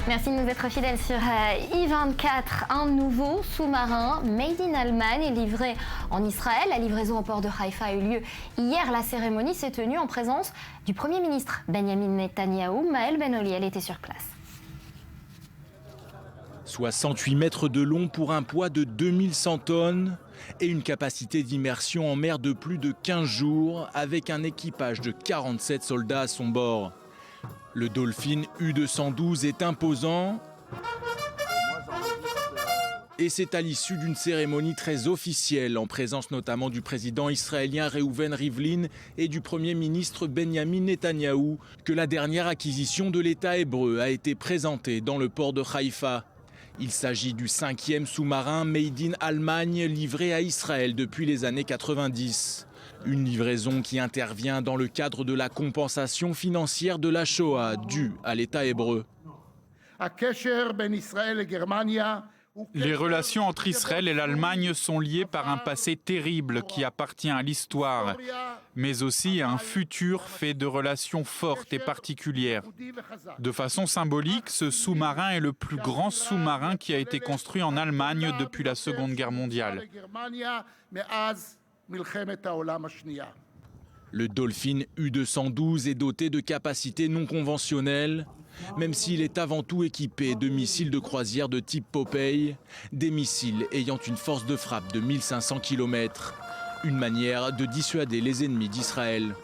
Merci de nous être fidèles sur I24. Un nouveau sous-marin made in Allemagne est livré en Israël. La livraison au port de Haïfa a eu lieu hier. La cérémonie s'est tenue en présence du Premier ministre Benjamin Netanyahou. Maëlle Ben-Oli, elle était sur place. 68 mètres de long pour un poids de 2100 tonnes et une capacité d'immersion en mer de plus de 15 jours avec un équipage de 47 soldats à son bord. Le Dolphin U-212 est imposant et c'est à l'issue d'une cérémonie très officielle, en présence notamment du président israélien Reuven Rivlin et du Premier ministre Benjamin Netanyahou, que la dernière acquisition de l'État hébreu a été présentée dans le port de Haïfa. Il s'agit du 5e sous-marin Made in Allemagne livré à Israël depuis les années 90. Une livraison qui intervient dans le cadre de la compensation financière de la Shoah due à l'État hébreu. Les relations entre Israël et l'Allemagne sont liées par un passé terrible qui appartient à l'histoire, mais aussi à un futur fait de relations fortes et particulières. De façon symbolique, ce sous-marin est le plus grand sous-marin qui a été construit en Allemagne depuis la Seconde Guerre mondiale. Le Dolphin U-212 est doté de capacités non conventionnelles, même s'il est avant tout équipé de missiles de croisière de type Popeye, des missiles ayant une force de frappe de 1500 km, une manière de dissuader les ennemis d'Israël.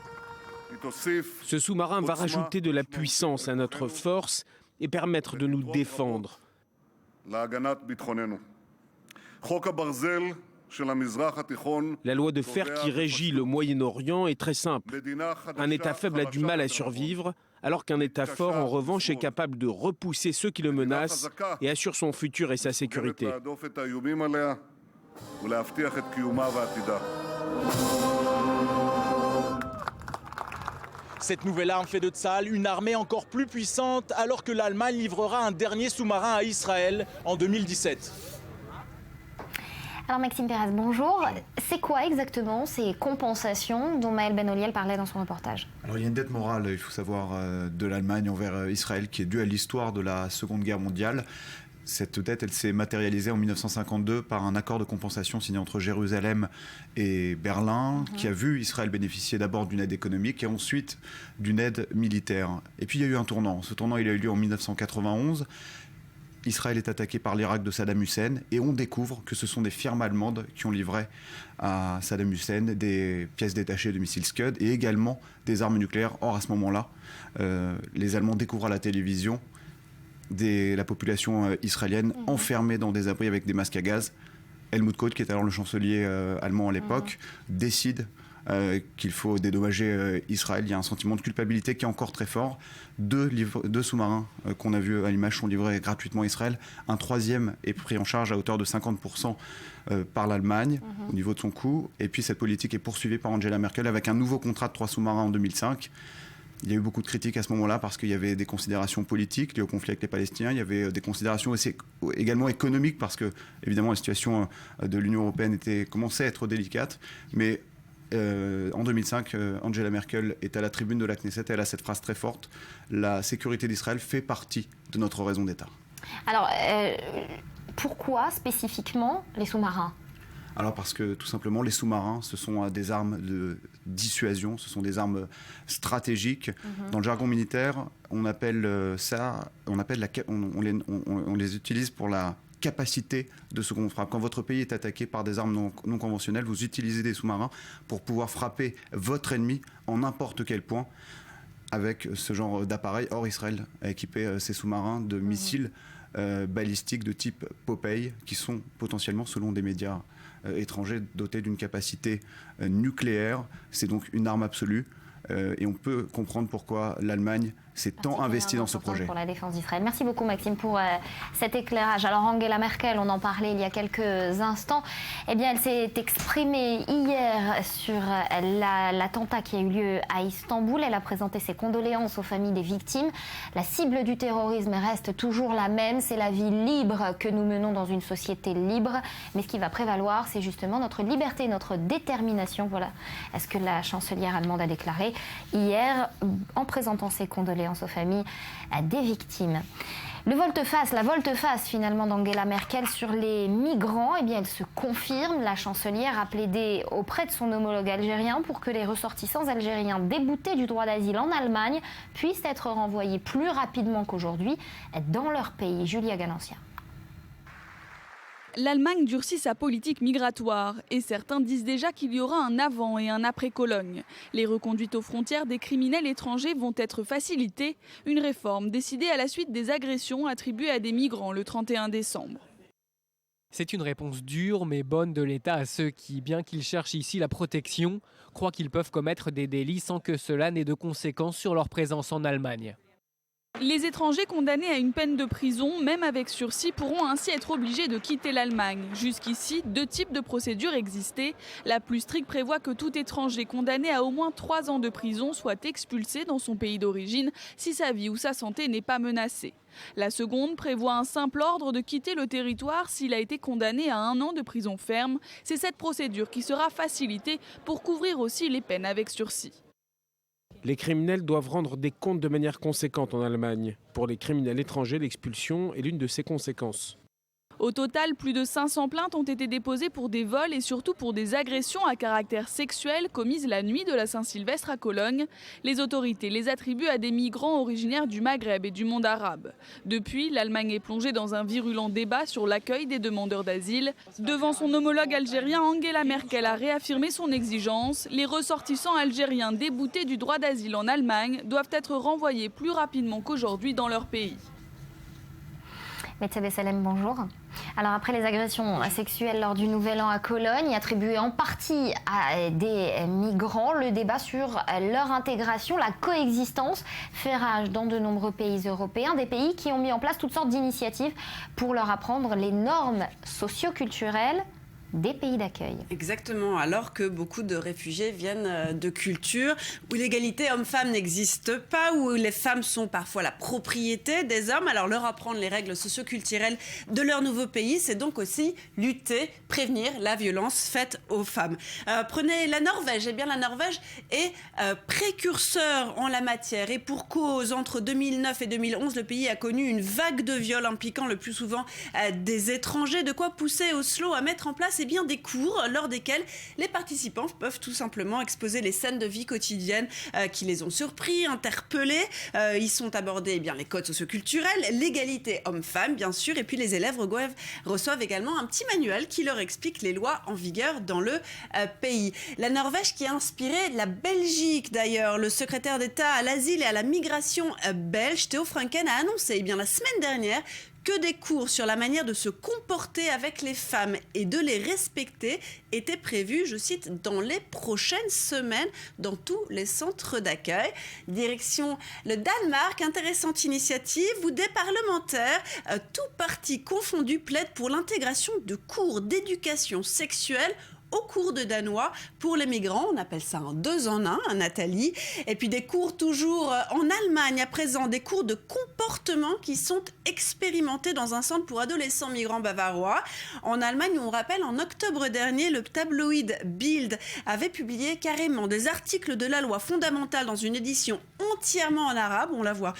Ce sous-marin va rajouter de la puissance à notre force et permettre de nous défendre. La loi de fer qui régit le Moyen-Orient est très simple. Un État faible a du mal à survivre, alors qu'un État fort, en revanche, est capable de repousser ceux qui le menacent et assure son futur et sa sécurité. Cette nouvelle arme fait de Tsahal une armée encore plus puissante, alors que l'Allemagne livrera un dernier sous-marin à Israël en 2017. Alors Maxime Pérez, bonjour. C'est quoi exactement ces compensations dont Maëlle Ben-Oli parlait dans son reportage? Alors il y a une dette morale, il faut savoir, de l'Allemagne envers Israël qui est due à l'histoire de la Seconde Guerre mondiale. Cette dette, elle s'est matérialisée en 1952 par un accord de compensation signé entre Jérusalem et Berlin, qui a vu Israël bénéficier d'abord d'une aide économique et ensuite d'une aide militaire. Et puis il y a eu un tournant. Ce tournant, il a eu lieu en 1991. Israël est attaqué par l'Irak de Saddam Hussein et on découvre que ce sont des firmes allemandes qui ont livré à Saddam Hussein des pièces détachées de missiles Scud et également des armes nucléaires. Or, à ce moment-là, les Allemands découvrent à la télévision la population israélienne enfermée dans des abris avec des masques à gaz. Helmut Kohl, qui est alors le chancelier allemand à l'époque, décide qu'il faut dédommager Israël. Il y a un sentiment de culpabilité qui est encore très fort. Deux sous-marins qu'on a vus à l'image sont livrés gratuitement à Israël. Un troisième est pris en charge à hauteur de 50% par l'Allemagne au niveau de son coût. Et puis cette politique est poursuivie par Angela Merkel avec un nouveau contrat de 3 sous-marins en 2005. Il y a eu beaucoup de critiques à ce moment-là parce qu'il y avait des considérations politiques liées au conflit avec les Palestiniens. Il y avait des considérations aussi, également économiques parce que, évidemment, la situation de l'Union européenne commençait à être délicate. Mais en 2005, Angela Merkel est à la tribune de la Knesset et elle a cette phrase très forte: la sécurité d'Israël fait partie de notre raison d'État. Alors, pourquoi spécifiquement les sous-marins ? Alors parce que tout simplement les sous-marins, ce sont des armes de dissuasion, ce sont des armes stratégiques. Dans le jargon militaire, on les utilise pour la capacité de seconde frappe. Quand votre pays est attaqué par des armes non conventionnelles, vous utilisez des sous-marins pour pouvoir frapper votre ennemi en n'importe quel point avec ce genre d'appareil. Or, Israël a équipé ses sous-marins de missiles balistiques de type Popeye qui sont potentiellement, selon des médias étrangers, dotés d'une capacité nucléaire. C'est donc une arme absolue et on peut comprendre pourquoi l'Allemagne s'est tant investie dans ce projet. Pour la défense d'Israël. Merci beaucoup Maxime pour cet éclairage. Alors Angela Merkel, on en parlait il y a quelques instants, eh bien elle s'est exprimée hier sur l'attentat qui a eu lieu à Istanbul. Elle a présenté ses condoléances aux familles des victimes. La cible du terrorisme reste toujours la même, c'est la vie libre que nous menons dans une société libre. Mais ce qui va prévaloir, c'est justement notre liberté, notre détermination. Voilà ce que la chancelière allemande a déclaré hier en présentant ses condoléances aux familles des victimes. La volte-face finalement d'Angela Merkel sur les migrants, eh bien, elle se confirme. La chancelière a plaidé auprès de son homologue algérien pour que les ressortissants algériens déboutés du droit d'asile en Allemagne puissent être renvoyés plus rapidement qu'aujourd'hui dans leur pays. Julia Ganancia. L'Allemagne durcit sa politique migratoire et certains disent déjà qu'il y aura un avant et un après Cologne. Les reconduites aux frontières des criminels étrangers vont être facilitées, une réforme décidée à la suite des agressions attribuées à des migrants le 31 décembre. C'est une réponse dure mais bonne de l'État à ceux qui, bien qu'ils cherchent ici la protection, croient qu'ils peuvent commettre des délits sans que cela n'ait de conséquences sur leur présence en Allemagne. Les étrangers condamnés à une peine de prison, même avec sursis, pourront ainsi être obligés de quitter l'Allemagne. Jusqu'ici, 2 types de procédures existaient. La plus stricte prévoit que tout étranger condamné à au moins 3 ans de prison soit expulsé dans son pays d'origine si sa vie ou sa santé n'est pas menacée. La seconde prévoit un simple ordre de quitter le territoire s'il a été condamné à 1 an de prison ferme. C'est cette procédure qui sera facilitée pour couvrir aussi les peines avec sursis. Les criminels doivent rendre des comptes de manière conséquente en Allemagne. Pour les criminels étrangers, l'expulsion est l'une de ses conséquences. Au total, plus de 500 plaintes ont été déposées pour des vols et surtout pour des agressions à caractère sexuel commises la nuit de la Saint-Sylvestre à Cologne. Les autorités les attribuent à des migrants originaires du Maghreb et du monde arabe. Depuis, l'Allemagne est plongée dans un virulent débat sur l'accueil des demandeurs d'asile. Devant son homologue algérien, Angela Merkel a réaffirmé son exigence. Les ressortissants algériens déboutés du droit d'asile en Allemagne doivent être renvoyés plus rapidement qu'aujourd'hui dans leur pays. Metsé Bessalem, bonjour. Alors après les agressions sexuelles lors du Nouvel An à Cologne, attribuées en partie à des migrants, le débat sur leur intégration, la coexistence, fait rage dans de nombreux pays européens, des pays qui ont mis en place toutes sortes d'initiatives pour leur apprendre les normes socio-culturelles des pays d'accueil. Exactement, alors que beaucoup de réfugiés viennent de cultures où l'égalité homme-femme n'existe pas, où les femmes sont parfois la propriété des hommes. Alors leur apprendre les règles socio-culturelles de leur nouveau pays, c'est donc aussi lutter, prévenir la violence faite aux femmes. Prenez la Norvège. Eh bien, la Norvège est précurseur en la matière. Et pour cause, entre 2009 et 2011, le pays a connu une vague de viols impliquant le plus souvent des étrangers. De quoi pousser Oslo à mettre en place bien des cours lors desquels les participants peuvent tout simplement exposer les scènes de vie quotidienne qui les ont surpris, interpellés. Ils sont abordés bien les codes socioculturels, l'égalité homme-femme bien sûr, et puis les élèves reçoivent également un petit manuel qui leur explique les lois en vigueur dans le pays. La Norvège qui a inspiré la Belgique d'ailleurs. Le secrétaire d'État à l'asile et à la migration belge, Theo Franken, a annoncé la semaine dernière que des cours sur la manière de se comporter avec les femmes et de les respecter étaient prévus, je cite, dans les prochaines semaines dans tous les centres d'accueil. Direction le Danemark, intéressante initiative où des parlementaires, tous partis confondus, plaident pour l'intégration de cours d'éducation sexuelle au cours de danois pour les migrants. On appelle ça un 2 en 1, Nathalie. Et puis des cours toujours en Allemagne à présent, des cours de comportement qui sont expérimentés dans un centre pour adolescents migrants bavarois. En Allemagne, on rappelle, en octobre dernier, le tabloïd Bild avait publié carrément des articles de la loi fondamentale dans une édition entièrement en arabe. On la voit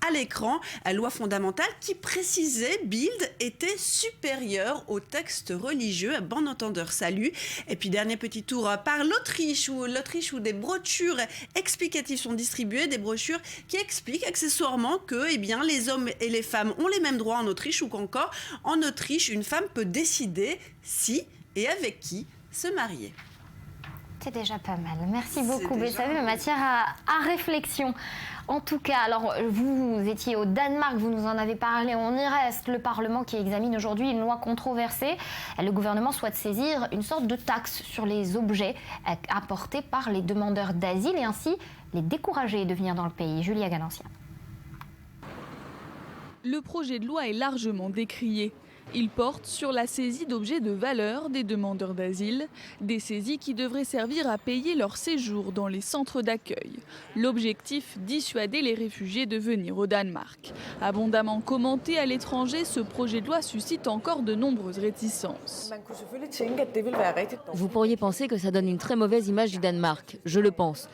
à l'écran, la loi fondamentale qui précisait Bild était supérieure au texte religieux. Bon entendeur, salut. Et puis dernier petit tour par l'Autriche où des brochures explicatives sont distribuées, des brochures qui expliquent accessoirement que les hommes et les femmes ont les mêmes droits en Autriche, ou qu'encore en Autriche une femme peut décider si et avec qui se marier. C'est déjà pas mal. Merci beaucoup, Bessavé, matière à réflexion. En tout cas, alors vous étiez au Danemark, vous nous en avez parlé, on y reste. Le Parlement qui examine aujourd'hui une loi controversée. Le gouvernement souhaite saisir une sorte de taxe sur les objets apportés par les demandeurs d'asile et ainsi les décourager de venir dans le pays. Julia Ganancia. Le projet de loi est largement décrié. Il porte sur la saisie d'objets de valeur des demandeurs d'asile, des saisies qui devraient servir à payer leur séjour dans les centres d'accueil. L'objectif, dissuader les réfugiés de venir au Danemark. Abondamment commenté à l'étranger, ce projet de loi suscite encore de nombreuses réticences. Vous pourriez penser que ça donne une très mauvaise image du Danemark, je le pense.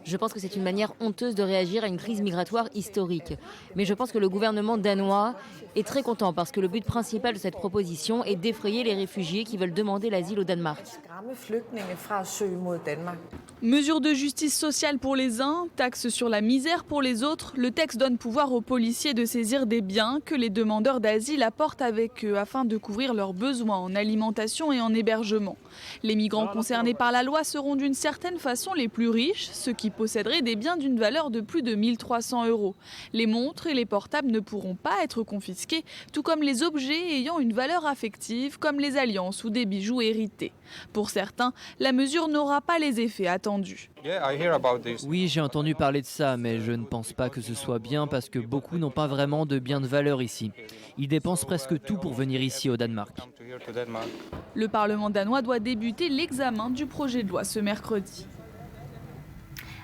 Je pense que c'est une manière honteuse de réagir à une crise migratoire historique. Mais je pense que le gouvernement danois est très content parce que le but principal de cette proposition est d'effrayer les réfugiés qui veulent demander l'asile au Danemark. Mesure de justice sociale pour les uns, taxe sur la misère pour les autres, le texte donne pouvoir aux policiers de saisir des biens que les demandeurs d'asile apportent avec eux afin de couvrir leurs besoins en alimentation et en hébergement. Les migrants concernés par la loi seront d'une certaine façon les plus riches, ceux qui posséderaient des biens d'une valeur de plus de 1 300 €. Les montres et les portables ne pourront pas être confisqués, tout comme les objets ayant une valeur affective comme les alliances ou des bijoux hérités. Pour certains, la mesure n'aura pas les effets attendus. Oui, j'ai entendu parler de ça, mais je ne pense pas que ce soit bien parce que beaucoup n'ont pas vraiment de biens de valeur ici. Ils dépensent presque tout pour venir ici au Danemark. Le Parlement danois doit débuter l'examen du projet de loi ce mercredi.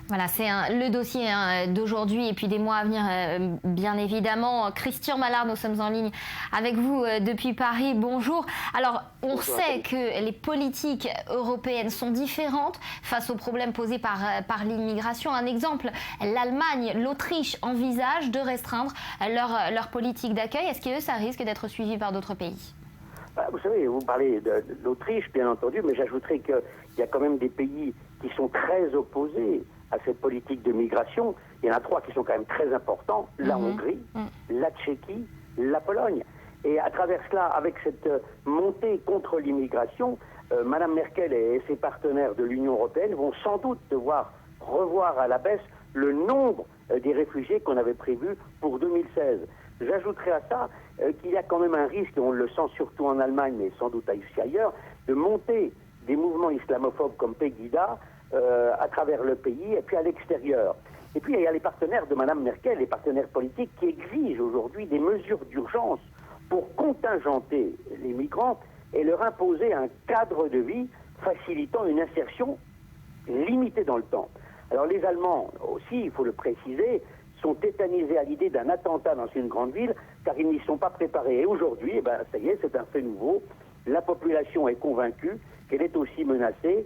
Voilà, c'est le dossier d'aujourd'hui et puis des mois à venir, bien évidemment. Christian Mallard, nous sommes en ligne avec vous depuis Paris. Bonjour. Alors, on sait que les politiques européennes sont différentes face aux problèmes posés par l'immigration. Un exemple, l'Allemagne, l'Autriche envisagent de restreindre leur politique d'accueil. Est-ce que ça risque d'être suivi par d'autres pays ? Vous savez, vous parlez de l'Autriche, bien entendu, mais j'ajouterais qu'il y a quand même des pays qui sont très opposés à cette politique de migration. Il y en a 3 qui sont quand même très importants, la Hongrie, la Tchéquie, la Pologne. Et à travers cela, avec cette montée contre l'immigration, Mme Merkel et ses partenaires de l'Union européenne vont sans doute devoir revoir à la baisse le nombre des réfugiés qu'on avait prévu pour 2016. J'ajouterai à ça qu'il y a quand même un risque, et on le sent surtout en Allemagne, mais sans doute aussi ailleurs, de monter des mouvements islamophobes comme Pegida à travers le pays et puis à l'extérieur. Et puis il y a les partenaires de Mme Merkel, les partenaires politiques qui exigent aujourd'hui des mesures d'urgence pour contingenter les migrants et leur imposer un cadre de vie facilitant une insertion limitée dans le temps. Alors les Allemands aussi, il faut le préciser, sont tétanisés à l'idée d'un attentat dans une grande ville car ils n'y sont pas préparés. Et aujourd'hui, ça y est, c'est un fait nouveau. La population est convaincue qu'elle est aussi menacée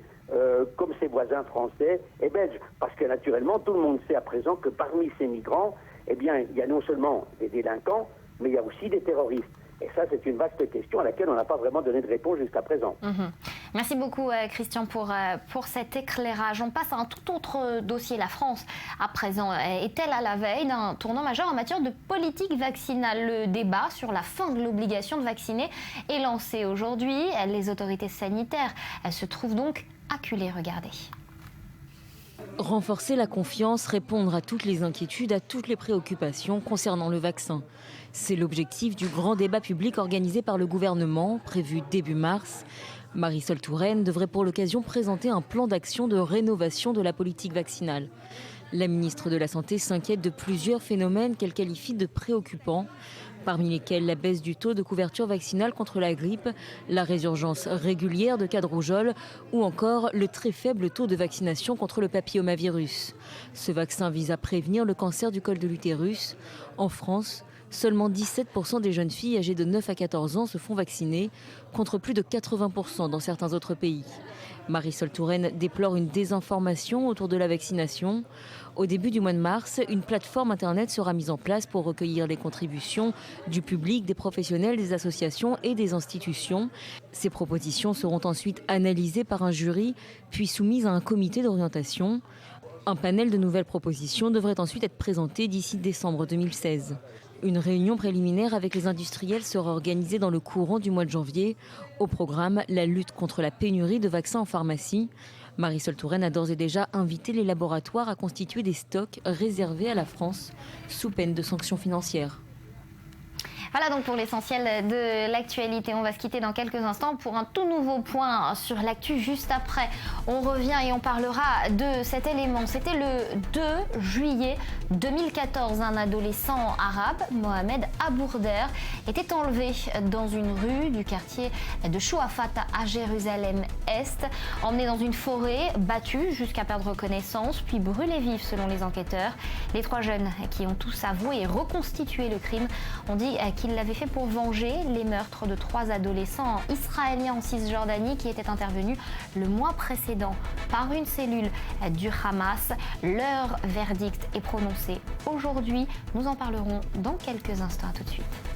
comme ses voisins français et belges. Parce que naturellement, tout le monde sait à présent que parmi ces migrants, eh bien, il y a non seulement des délinquants, mais il y a aussi des terroristes. Et ça, c'est une vaste question à laquelle on n'a pas vraiment donné de réponse jusqu'à présent. Merci beaucoup, Christian, pour cet éclairage. On passe à un tout autre dossier. La France, à présent, est-elle à la veille d'un tournant majeur en matière de politique vaccinale? Le débat sur la fin de l'obligation de vacciner est lancé aujourd'hui. Les autorités sanitaires se trouvent donc acculées. Regardez. Renforcer la confiance, répondre à toutes les inquiétudes, à toutes les préoccupations concernant le vaccin. C'est l'objectif du grand débat public organisé par le gouvernement, prévu début mars. Marisol Touraine devrait pour l'occasion présenter un plan d'action de rénovation de la politique vaccinale. La ministre de la Santé s'inquiète de plusieurs phénomènes qu'elle qualifie de préoccupants, parmi lesquels la baisse du taux de couverture vaccinale contre la grippe, la résurgence régulière de cas de rougeole ou encore le très faible taux de vaccination contre le papillomavirus. Ce vaccin vise à prévenir le cancer du col de l'utérus. En France, seulement 17% des jeunes filles âgées de 9 à 14 ans se font vacciner, contre plus de 80% dans certains autres pays. Marisol Touraine déplore une désinformation autour de la vaccination. Au début du mois de mars, une plateforme internet sera mise en place pour recueillir les contributions du public, des professionnels, des associations et des institutions. Ces propositions seront ensuite analysées par un jury, puis soumises à un comité d'orientation. Un panel de nouvelles propositions devrait ensuite être présenté d'ici décembre 2016. Une réunion préliminaire avec les industriels sera organisée dans le courant du mois de janvier. Au programme, la lutte contre la pénurie de vaccins en pharmacie. Marisol Touraine a d'ores et déjà invité les laboratoires à constituer des stocks réservés à la France, sous peine de sanctions financières. Voilà donc pour l'essentiel de l'actualité. On va se quitter dans quelques instants pour un tout nouveau point sur l'actu juste après. On revient et on parlera de cet élément. C'était le 2 juillet 2014. Un adolescent arabe, Mohamed Abourder, était enlevé dans une rue du quartier de Chouafat à Jérusalem-Est, emmené dans une forêt, battu jusqu'à perdre connaissance, puis brûlé vif selon les enquêteurs. Les 3 jeunes qui ont tous avoué et reconstitué le crime ont dit qu'ils l'avaient fait pour venger les meurtres de 3 adolescents israéliens en Cisjordanie qui étaient intervenus le mois précédent par une cellule du Hamas. Leur verdict est prononcé aujourd'hui. Nous en parlerons dans quelques instants. À tout de suite.